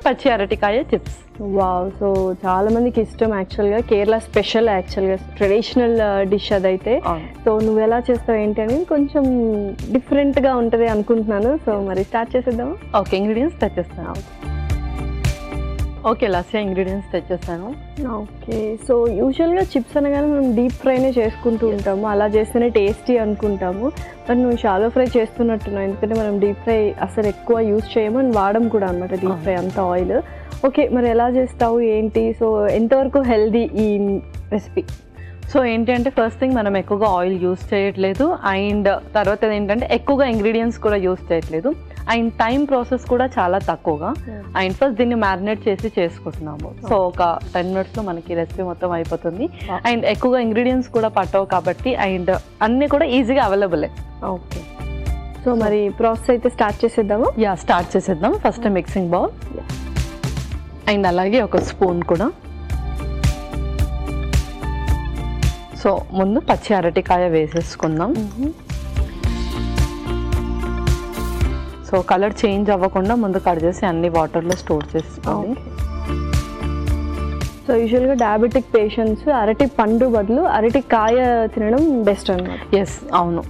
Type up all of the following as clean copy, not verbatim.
పచ్చి అరటికాయ chips. Wow! So చాలా మందికి ఇష్టం యాక్చువల్గా, కేరళ స్పెషల్ యాక్చువల్గా, ట్రెడిషనల్ డిష్ అదైతే. సో నువ్వు ఎలా చేస్తావు ఏంటి అని కొంచెం డిఫరెంట్గా ఉంటుంది అనుకుంటున్నాను. సో మరి స్టార్ట్ చేసేద్దామా? ఓకే, ఇంగ్రీడియంట్స్ తెచ్చేస్తాను. ఓకే లస్య, ఇంగ్రీడియంట్స్ తెచ్చేస్తాను. ఓకే, సో యూజువల్గా చిప్స్ అనగానే మనం డీప్ ఫ్రైనే చేసుకుంటూ ఉంటాము, అలా చేస్తేనే టేస్టీ అనుకుంటాము. బట్ నువ్వు షాలో ఫ్రై చేస్తున్నట్టున్నావు, ఎందుకంటే మనం డీప్ ఫ్రై అసలు ఎక్కువ యూజ్ చేయము అండ్ వాడడం కూడా అనమాట డీప్ ఫ్రై అంత ఆయిల్. ఓకే, మరి ఎలా చేస్తావు ఏంటి? సో ఎంతవరకు హెల్దీ ఈ రెసిపీ? సో ఏంటి అంటే ఫస్ట్ థింగ్ మనం ఎక్కువగా ఆయిల్ యూస్ చేయట్లేదు, అండ్ తర్వాత ఏంటంటే ఎక్కువగా ఇంగ్రీడియంట్స్ కూడా యూస్ చేయట్లేదు, అండ్ టైం ప్రాసెస్ కూడా చాలా తక్కువగా. అండ్ ఫస్ట్ దీన్ని మ్యారినేట్ చేసి చేసుకుంటున్నాము. సో ఒక 10 minutesలో మనకి రెసిపీ మొత్తం అయిపోతుంది. అండ్ ఎక్కువగా ఇంగ్రీడియంట్స్ కూడా పట్టవు కాబట్టి, అండ్ అన్నీ కూడా ఈజీగా అవైలబులే. ఓకే, సో మరి ప్రాసెస్ అయితే స్టార్ట్ చేసేద్దాము. స్టార్ట్ చేసేద్దాం. ఫస్ట్ మిక్సింగ్ బౌల్ అండ్ అలాగే ఒక స్పూన్ కూడా. సో ముందు పచ్చి అరటికాయ వేసేసుకుందాం. సో కలర్ చేంజ్ అవ్వకుండా ముందు కట్ చేసి అన్ని వాటర్లో స్టోర్ చేసుకోవాలి. సో యూజువల్గా డయాబెటిక్ పేషెంట్స్ అరటి పండు బదులు అరటికాయ తినడం బెస్ట్ అన్నమాట. ఎస్, అవును.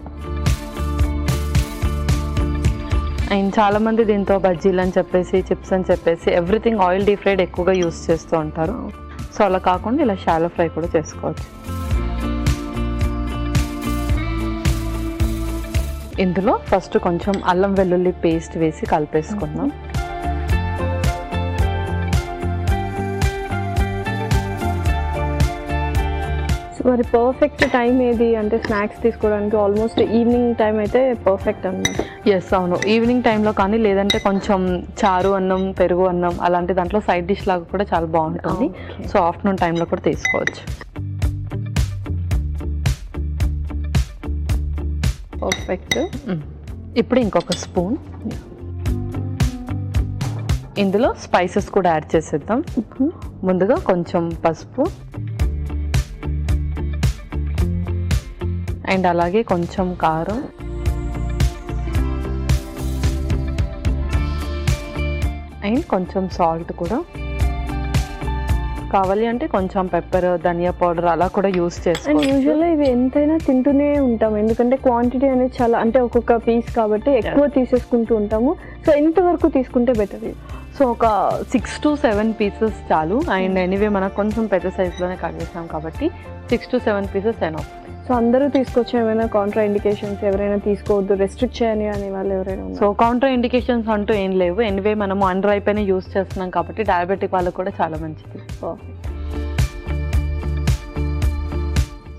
అండ్ చాలామంది దీంతో బజ్జీలు అని చెప్పేసి, చిప్స్ అని చెప్పేసి ఎవ్రీథింగ్ ఆయిల్ డీప్ ఫ్రైడ్ ఎక్కువగా యూస్ చేస్తూ ఉంటారు. సో అలా కాకుండా ఇలా షాలో ఫ్రై కూడా చేసుకోవచ్చు. ఇందులో ఫస్ట్ కొంచెం అల్లం వెల్లుల్లి పేస్ట్ వేసి కలిపేసుకుందాం. సో మరి పర్ఫెక్ట్ టైం ఏది అంటే స్నాక్స్ తీసుకోవడానికి? ఆల్మోస్ట్ ఈవినింగ్ టైం అయితే పర్ఫెక్ట్ అన్నమాట. ఎస్, అవును. ఈవినింగ్ టైంలో కానీ, లేదంటే కొంచెం చారు అన్నం, పెరుగు అన్నం అలాంటి దాంట్లో సైడ్ డిష్ లాగా కూడా చాలా బాగుంటుంది. సో ఆఫ్టర్నూన్ టైంలో కూడా తీసుకోవచ్చు. పర్ఫెక్ట్. ఇప్పుడు ఇంకొక స్పూన్ ఇందులో స్పైసెస్ కూడా యాడ్ చేసేద్దాం. ముందుగా కొంచెం పసుపు అండ్ అలాగే కొంచెం కారం అండ్ కొంచెం సాల్ట్ కూడా. కావాలి అంటే కొంచెం పెప్పర్, ధనియా పౌడర్ అలా కూడా యూస్ చేసుకోవచ్చు. అండ్ యూజువల్గా ఇవి ఎంతైనా తింటూనే ఉంటాం, ఎందుకంటే క్వాంటిటీ అనేది చాలా, అంటే ఒక్కొక్క పీస్ కాబట్టి ఎక్కువ తీసేసుకుంటూ ఉంటాము. సో ఎంతవరకు తీసుకుంటే బెటర్? సో ఒక 6 to 7 pieces చాలు. అండ్ ఎనీవే మనకు కొంచెం పెద్ద సైజులోనే కట్ చేసాం కాబట్టి 6 to 7 pieces ఎనఫ్. సో అందరూ తీసుకొచ్చే ఏమైనా కాంట్రా ఇండికేషన్స్, ఎవరైనా తీసుకోవద్దు, రెస్ట్రిక్ట్ చేయని అనే వాళ్ళు ఎవరైనా? సో కాంట్రా ఇండికేషన్స్ అంటూ ఏం లేవు. ఎనీవే మనము అండర్ అయిపోయినా యూస్ చేస్తున్నాం కాబట్టి డయాబెటిక్ వాళ్ళకు కూడా చాలా మంచిది.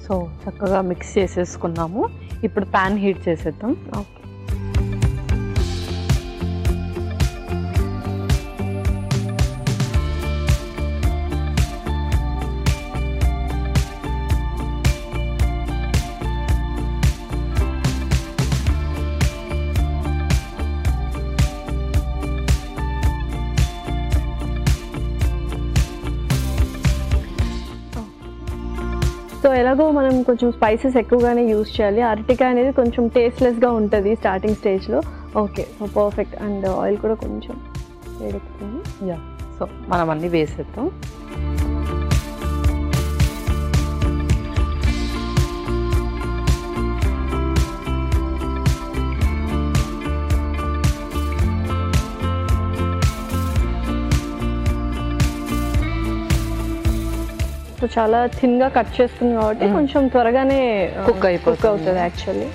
సో చక్కగా మిక్స్ చేసేసుకున్నాము. ఇప్పుడు ప్యాన్ హీట్ చేసేద్దాం. ఓకే, సో ఎలాగో మనం కొంచెం స్పైసెస్ ఎక్కువగానే యూస్ చేయాలి. అరటికాయ అనేది కొంచెం టేస్ట్లెస్గా ఉంటుంది స్టార్టింగ్ స్టేజ్లో. Okay, so perfect. And oil కూడా కొంచెం వేడెక్కుతుంది. సో మనం అన్నీ వేసేద్దాం. సో చాలా థిన్గా కట్ చేస్తుంది కాబట్టి కొంచెం త్వరగానే కుక్ అవుతుంది యాక్చువల్లీ.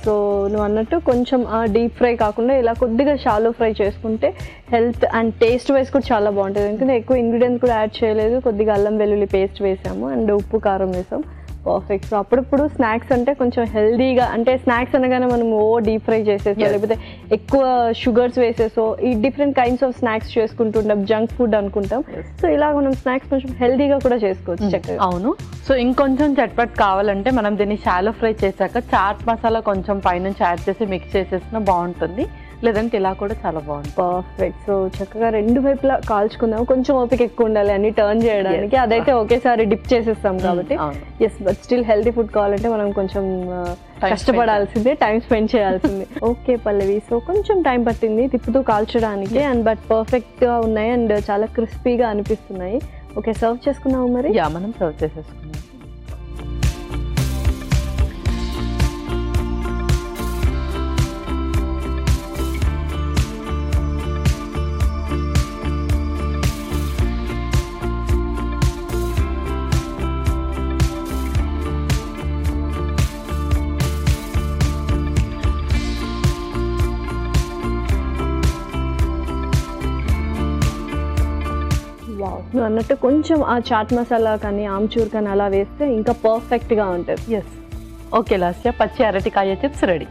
సో నువ్వు అన్నట్టు కొంచెం డీప్ ఫ్రై కాకుండా ఇలా కొద్దిగా షాలో ఫ్రై చేసుకుంటే హెల్త్ అండ్ టేస్ట్ వైజ్ కూడా చాలా బాగుంటుంది. ఎందుకంటే ఎక్కువ ఇంగ్రీడియంట్స్ కూడా యాడ్ చేయలేదు, కొద్దిగా అల్లం వెల్లుల్లి పేస్ట్ వేసాము అండ్ ఉప్పు కారం వేసాం. పర్ఫెక్ట్. సో అప్పుడప్పుడు స్నాక్స్ అంటే కొంచెం హెల్దీగా, అంటే స్నాక్స్ అనగానే మనం డీప్ ఫ్రై చేసేసో లేకపోతే ఎక్కువ షుగర్స్ వేసేసో ఈ డిఫరెంట్ కైండ్స్ ఆఫ్ స్నాక్స్ చేసుకుంటుంటాం, జంక్ ఫుడ్ అనుకుంటాం. సో ఇలా మనం స్నాక్స్ కొంచెం హెల్దీగా కూడా చేసుకోవచ్చు చక్కగా. అవును. సో ఇంకొంచెం చట్పట్ కావాలంటే మనం దీన్ని షాలో ఫ్రై చేశాక చాట్ మసాలా కొంచెం పైనుంచి యాడ్ చేసి మిక్స్ చేసేసినా బాగుంటుంది. లేదంటే ఇలా కూడా చాలా బాగుంటుంది. పర్ఫెక్ట్. సో చక్కగా రెండు వైపులా కాల్చుకుందాం. కొంచెం ఓపిక ఎక్కువ ఉండాలి అన్ని టర్న్ చేయడానికి. అదైతే ఒకేసారి డిప్ చేసేస్తాం కాబట్టి. Yes, but still healthy food కావాలంటే మనం కొంచెం కష్టపడాల్సిందే, టైం స్పెండ్ చేయాల్సిందే. ఓకే పల్లవి, సో కొంచెం టైం పట్టింది తిప్పుతూ కాల్చడానికి, అండ్ బట్ పర్ఫెక్ట్ గా ఉన్నాయి అండ్ చాలా క్రిస్పీగా అనిపిస్తున్నాయి. ఓకే, సర్వ్ చేసుకున్నాము మరి. మనం సర్వ్ చేసేసుకున్నాం. నువ్వు అన్నట్టు కొంచెం ఆ చాట్ మసాలా కానీ ఆమ్చూర్ కానీ అలా వేస్తే ఇంకా పర్ఫెక్ట్గా ఉంటుంది. ఎస్. ఓకే లాస్య, పచ్చి అరటికాయ చిప్స్ రెడీ.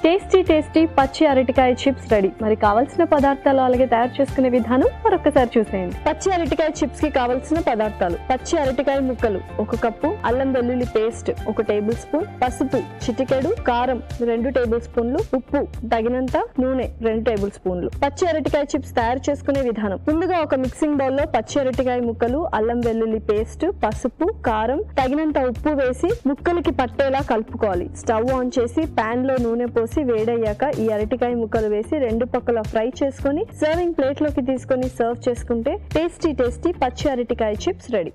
టేస్టీ టేస్టీ పచ్చి అరటికాయ చిప్స్ రెడీ. మరి కావాల్సిన పదార్థాలు అలాగే తయారు చేసుకునే విధానం మరొకసారి చూసేయండి. పచ్చి అరటికాయ చిప్స్ కి కావాల్సిన పదార్థాలు: పచ్చి అరటికాయ ముక్కలు 1 కప్పు, అల్లం వెల్లుల్లి పేస్ట్ 1 టేబుల్ స్పూన్, పసుపు చిటికెడు, కారం 2 టేబుల్ స్పూన్లు, ఉప్పు తగినంత, నూనె 2 టేబుల్ స్పూన్లు. పచ్చి అరటికాయ చిప్స్ తయారు చేసుకునే విధానం: ముందుగా ఒక మిక్సింగ్ బౌల్ లో పచ్చి అరటికాయ ముక్కలు, అల్లం వెల్లుల్లి పేస్ట్, పసుపు, కారం, తగినంత ఉప్పు వేసి ముక్కలకి పట్టేలా కలుపుకోవాలి. స్టవ్ ఆన్ చేసి పాన్ లో నూనె పోసి వేడయ్యాక ఈ అరటికాయ ముక్కలు వేసి 2 పక్కల ఫ్రై చేసుకొని సర్వింగ్ ప్లేట్ లోకి తీసుకొని సర్వ్ చేసుకుంటే టేస్టీ టేస్టీ పచ్చి అరటికాయ చిప్స్ రెడీ.